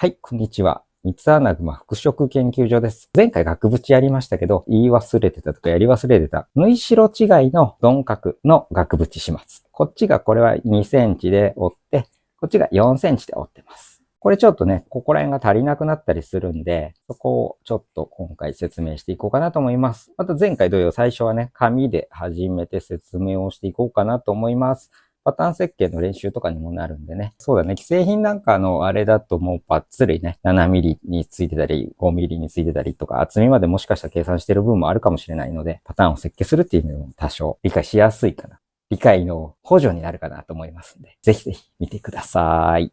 はい、こんにちは。三つ穴熊服飾研究所です。前回額縁やりましたけど、言い忘れてたとかやり忘れてた、縫い代違いの鈍角の額縁します。こっちがこれは2センチで折って、こっちが4センチで折ってます。これちょっとね、ここら辺が足りなくなったりするんで、そこをちょっと今回説明していこうかなと思います。また前回同様最初はね、紙で始めて説明をしていこうかなと思います。パターン設計の練習とかにもなるんでね。そうだね。既製品なんかのあれだともうバッツリね、7ミリについてたり、5ミリについてたりとか、厚みまでもしかしたら計算してる部分もあるかもしれないので、パターンを設計するっていう意味でも多少理解しやすいかな。理解の補助になるかなと思いますんで、ぜひぜひ見てください。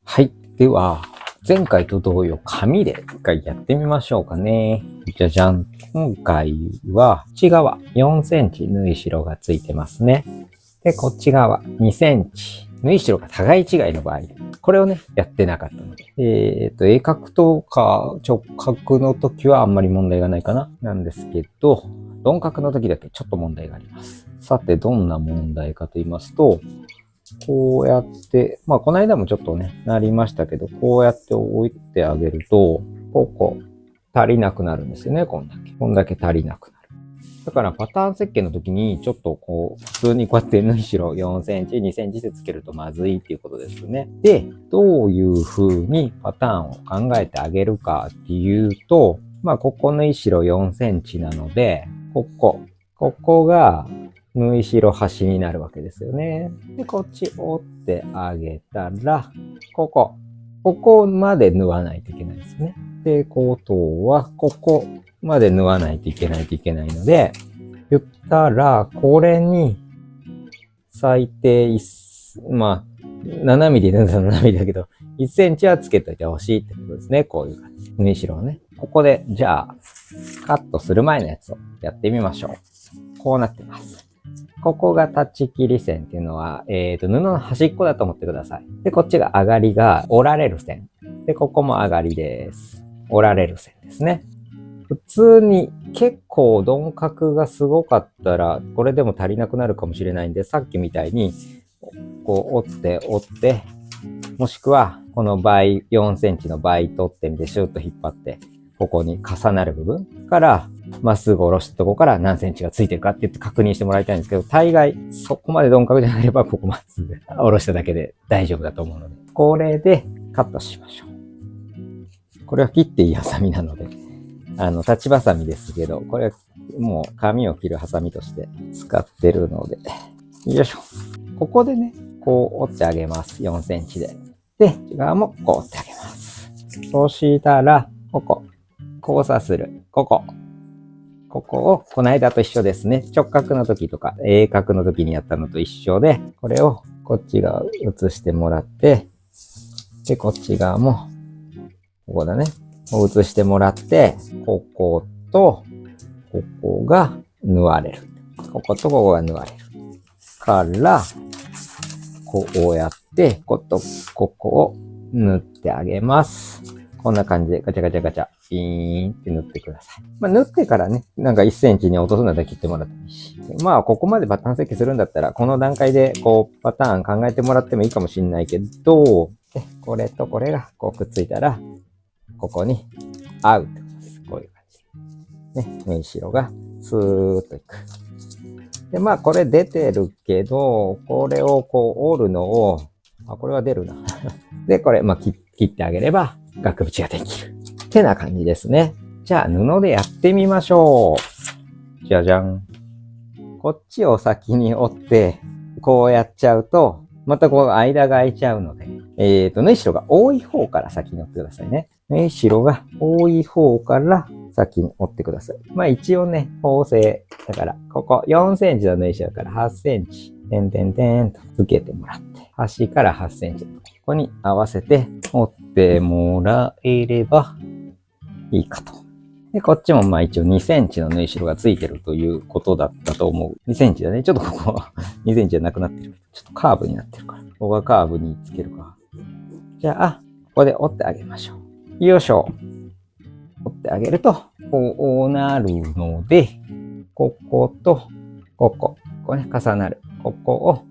はい。では、前回と同様、紙で一回やってみましょうかね。じゃじゃん。今回は、こっち側4センチ縫い代がついてますね。で、こっち側2センチ。縫い代が互い違いの場合。これをね、やってなかったので。鋭角とか直角の時はあんまり問題がないかな。なんですけど、鈍角の時だけちょっと問題があります。さて、どんな問題かと言いますと、こうやって、まあこの間もちょっとね、なりましたけど、こうやって置いてあげると、こう足りなくなるんですよね、こんだけ。こんだけ足りなくなる。だからパターン設計の時に、ちょっとこう、普通にこうやって縫い代4センチ、2センチでつけるとまずいっていうことですよね。で、どういう風にパターンを考えてあげるかっていうと、まあここ縫い代4センチなので、ここが、縫い代端になるわけですよね。で、こっち折ってあげたら、ここまで縫わないといけないですね。ってことは、ここまで縫わないといけないので、言ったら、これに、最低まあ、7ミリで7ミリだけど、1センチはつけといてほしいってことですね。こういう感じ。縫い代をね。ここで、じゃあ、カットする前のやつをやってみましょう。こうなってます。ここが立ち切り線っていうのは、布の端っこだと思ってください。で、こっちが上がりが折られる線。で、ここも上がりです。折られる線ですね。普通に結構鈍角がすごかったら、これでも足りなくなるかもしれないんで、さっきみたいに、こう折って、もしくは、この倍、4センチの倍取ってみて、シューッと引っ張って、ここに重なる部分から、まっすぐ下ろしたところから何センチがついてるかって言って確認してもらいたいんですけど、大概そこまで鈍角じゃなければここまっすぐ下ろしただけで大丈夫だと思うので、これでカットしましょう。これは切っていいハサミなので、立ちハサミですけど、これはもう紙を切るハサミとして使ってるので、よいしょ。ここでね、こう折ってあげます。4センチで。で、内側もこう折ってあげます。そうしたら、交差する。ここをこの間と一緒ですね。直角の時とか鋭角の時にやったのと一緒で、これをこっち側移してもらって、で、こっち側も、ここだね。移してもらって、こことここが縫われる。こことここが縫われる。から、こうやって、こことここを縫ってあげます。こんな感じでガチャガチャガチャ、ピーンって縫ってください。まあ、縫ってからね、なんか1センチに落とすんだったら切ってもらってもいいし。まあ、ここまでパターン設計するんだったら、この段階でこう、パターン考えてもらってもいいかもしれないけど、これとこれがこうくっついたら、ここに合うってことです。こういう感じ。ね、縫い代がスーッといく。で、まあ、これ出てるけど、これをこう折るのを、これは出るな。で、これ、まあ、切ってあげれば、額縁ができる。ってな感じですね。じゃあ、布でやってみましょう。じゃじゃん。こっちを先に折って、こうやっちゃうと、またこう間が空いちゃうので、縫い代が多い方から先に折ってくださいね。縫い代が多い方から先に折ってください。まあ一応ね、縫製。だから、ここ4センチの縫い代から8センチ、てんとつけてもらって、端から8センチ。ここに合わせて折ってもらえればいいかと。で、こっちもまあ一応2センチの縫い代がついてるということだったと思う。2センチだね。ちょっとここ2センチじゃなくなってる。ちょっとカーブになってるから。ここがカーブにつけるか。じゃあ、ここで折ってあげましょう。よいしょ。折ってあげると、こうなるので、こことここね、重なる。ここを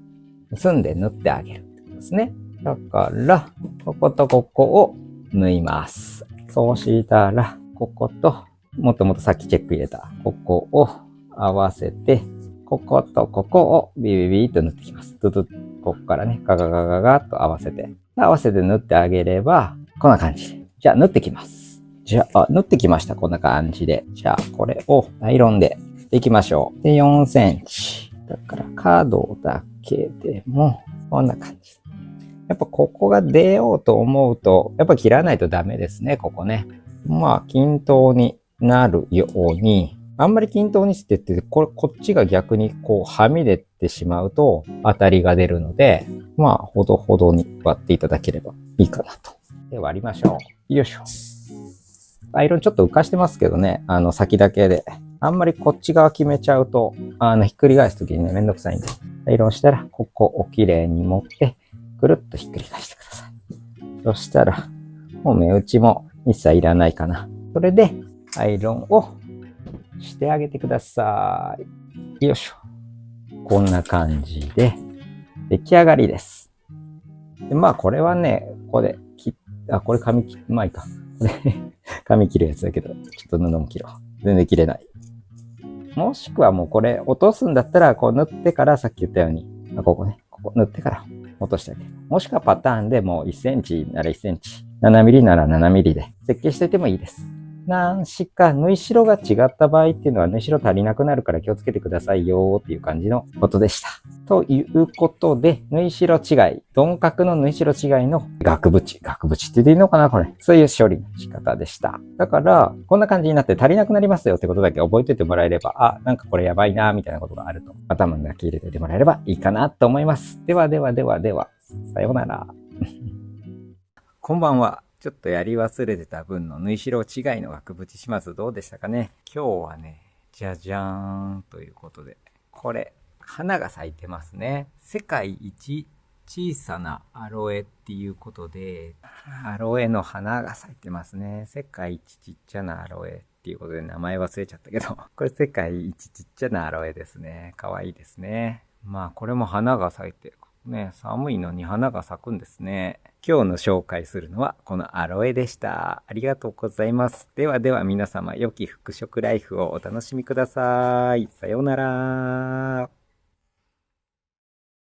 結んで縫ってあげるってことですね。だから、こことここを縫います。そうしたら、ここと、もっともっとさっきチェック入れた、ここを合わせて、こことここをビビビーと縫ってきます。ここからね、ガガガガガッと合わせて。合わせて縫ってあげれば、こんな感じで。じゃあ縫ってきます。じゃあ、縫ってきました。こんな感じで。じゃあ、これをアイロンでいきましょう。で、4センチ。だから、角だけでも、こんな感じ。やっぱここが出ようと思うと、やっぱ切らないとダメですね、ここね。まあ、均等になるように、あんまり均等にしてって、こっちが逆にこう、はみ出てしまうと当たりが出るので、まあ、ほどほどに割っていただければいいかなと。で、割りましょう。よいしょ。アイロンちょっと浮かしてますけどね、先だけで。あんまりこっち側決めちゃうと、ひっくり返すときにね、めんどくさいんで。アイロンしたら、ここをきれいに持って、くるっとひっくり返してください。そしたら、もう目打ちも一切いらないかな。それで、アイロンをしてあげてください。よいしょ。こんな感じで、出来上がりです。でまあ、これはね、これ紙切、まあいいか。これ、紙切るやつだけど、ちょっと布も切ろう。全然切れない。もしくはもうこれ落とすんだったら、こう縫ってからさっき言ったように、ここ縫ってから落としてあげる。もしくはパターンでもう1センチなら1センチ、7ミリなら7ミリで設計しておいてもいいです。なんしか縫い代が違った場合っていうのは縫い代足りなくなるから気をつけてくださいよっていう感じのことでした。ということで、縫い代違い、鈍角の縫い代違いの額縁って言っていいのかなこれ。そういう処理の仕方でした。だから、こんな感じになって足りなくなりますよってことだけ覚えておいてもらえれば、あ、なんかこれやばいなみたいなことがあると頭にだけ入れておいてもらえればいいかなと思います。では、さようなら。こんばんは。ちょっとやり忘れてた分の縫い代違いの額縁始末どうでしたかね。今日はね、じゃじゃーんということで、これ、花が咲いてますね。世界一小さなアロエっていうことで、アロエの花が咲いてますね。世界一ちっちゃなアロエっていうことで名前忘れちゃったけど、これ世界一ちっちゃなアロエですね。かわいいですね。まあこれも花が咲いて、ね、寒いのに花が咲くんですね。今日の紹介するのはこのアロエでした。ありがとうございます。では皆様良き服飾ライフをお楽しみください。さようなら。